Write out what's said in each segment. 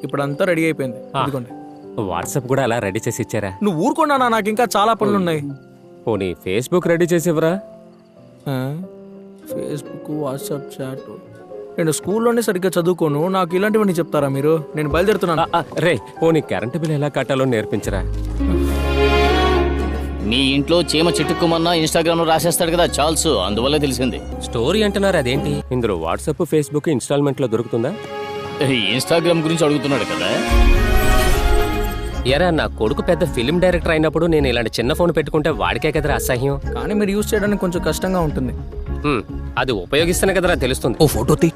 ఇప్పుడు అంతా రెడీ అయిపోయింది. ఇదిగోండి. వాట్సాప్ కూడా అలా రెడీ చేసి ఇచ్చారా? నువ్వు ఊరుకున్నానా? నాకు ఇంకా చాలా పనులు ఉన్నాయి. పోనీ ఫేస్బుక్ రెడీ చేసి ఇవ్వరా? Facebook, WhatsApp chat. నేను స్కూల్లోనే సరిగ్గా చదువుకోను, నాకు ఇలాంటివన్నీ చెప్తారా మీరు? నేను బయలుదేరుతున్నాను. రే, పోనీ కరెంటు బిల్ ఎలా కట్టాలో నేర్పించరా? మీ ఇంట్లో చీమ చిట్టుకోమన్నా ఇన్స్టాగ్రామ్ లో రాసేస్తాడు కదా చార్ల్స్, అందువల్లే తెలిసింది. స్టోరీ అంటున్నారు, అదేంటి? ఇందులో వాట్సాప్, ఫేస్బుక్ ఇన్స్టాల్మెంట్ లో దొరుకుతుందా? ఇన్స్టాగ్రామ్ గురించి అడుగుతున్నాడు కదా. ఎరా, నా కొడుకు పెద్ద ఫిల్మ్ డైరెక్టర్ అయినప్పుడు నేను ఇలాంటి చిన్న ఫోన్ పెట్టుకుంటే వాడికే కదరా అసహ్యం. కానీ మీరు యూజ్ చేయడానికి కొంచెం కష్టంగా ఉంటుంది. అది ఉపయోగిస్తేనే కదరా తెలుస్తుంది. ఓ ఫోటో తీ.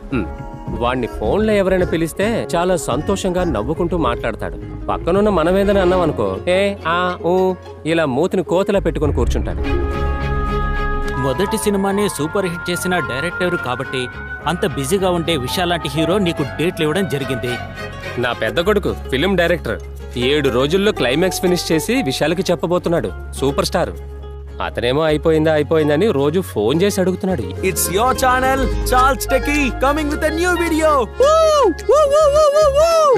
వాడిని ఫోన్లో ఎవరైనా పిలిస్తే చాలా సంతోషంగా నవ్వుకుంటూ మాట్లాడతాడు. పక్కనున్న మనమేదని అన్నాం అనుకో, ఏ ఆ ఊ ఇలా మూతిని కోతలా పెట్టుకుని కూర్చుంటాడు. మొదటి సినిమాని సూపర్ హిట్ చేసిన డైరెక్టర్ కాబట్టి అంత బిజీగా ఉండే విశాల్ లాంటి హీరో నీకు డేట్లు ఇవ్వడం జరిగింది. నా పెద్ద కొడుకు ఫిల్మ్ డైరెక్టర్ 7 రోజుల్లో క్లైమాక్స్ ఫినిష్ చేసి విశాల్కి చెప్పబోతున్నాడు. Super star. అతనేమో అయిపోయిందని రోజు ఫోన్ చేసి అడుగుతున్నాడు. It's your channel Charles techie coming with a new video.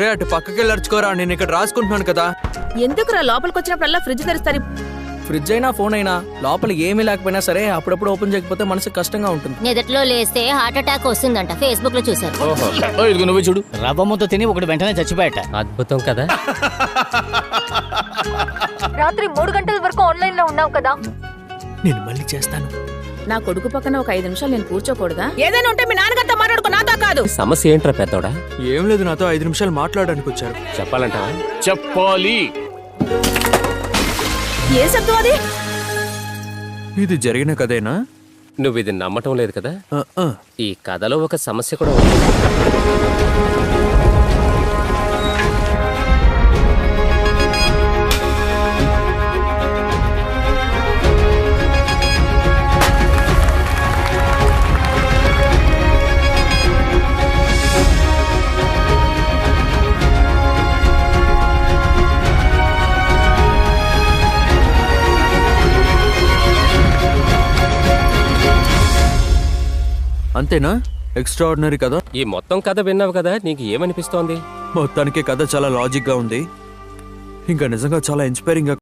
రే, అటు పక్కకి వెళ్ళర్చుకోరా, నేను ఇక్కడ రాసుకుంటున్నాను కదా. ఎందుకురా లోపలికి వచ్చినప్పుడల్లా ఫ్రిడ్జ్ తెరుస్తారు? ఫ్రిడ్జ్ అయినా ఫోన్ అయినా లోపల ఏమీ లేకపోయినా సరే అప్పుడప్పుడు ఓపెన్ చేయకపోతే మనసు కష్టంగా ఉంటుంది. నిదట్లో లేస్తే హార్ట్ అటాక్ వస్తుందంట, ఫేస్బుక్ లో చూసారు. ఇదిగో నువ్వు చూడు, రవ్వ ముద్ద తిని ఒకటి వెంటనే చచ్చిపోయాట. అద్భుతం కదా. రాత్రి 3 గంటల వరకు ఆన్లైన్ లో ఉన్నావు కదా. నేను మళ్ళీ చేస్తాను. నా కొడుకు పక్కన ఒక 5 నిమిషాలు నేను కూర్చోకూడదా? ఏదైనా ఉంటే మీ నాన్నగారితో మాట్లాడుకో, నాతో కాదు. సమస్య ఏంట్రా పెద్దోడా? ఏం లేదు, నాతో 5 నిమిషాలు మాట్లాడడానికి వచ్చారు. చెప్పాలంటావా? చెప్పాలి. ఏ శబ్దం అది? ఇది జరిగిన కదేనా? నువ్వు ఇది నమ్మటం లేదు కదా. ఈ కథలో ఒక సమస్య కూడా ఉంది. అంతేనా? ఎక్స్ట్రాఆర్డినరీ కదా. ఈ మొత్తం కథ విన్నావు కదా, నీకు ఏమనిపిస్తోంది? మొత్తానికి కథ చాలా లాజిక్ గా ఉంది. ఇంకా నిజంగా చాలా ఇన్స్పైరింగ్ గా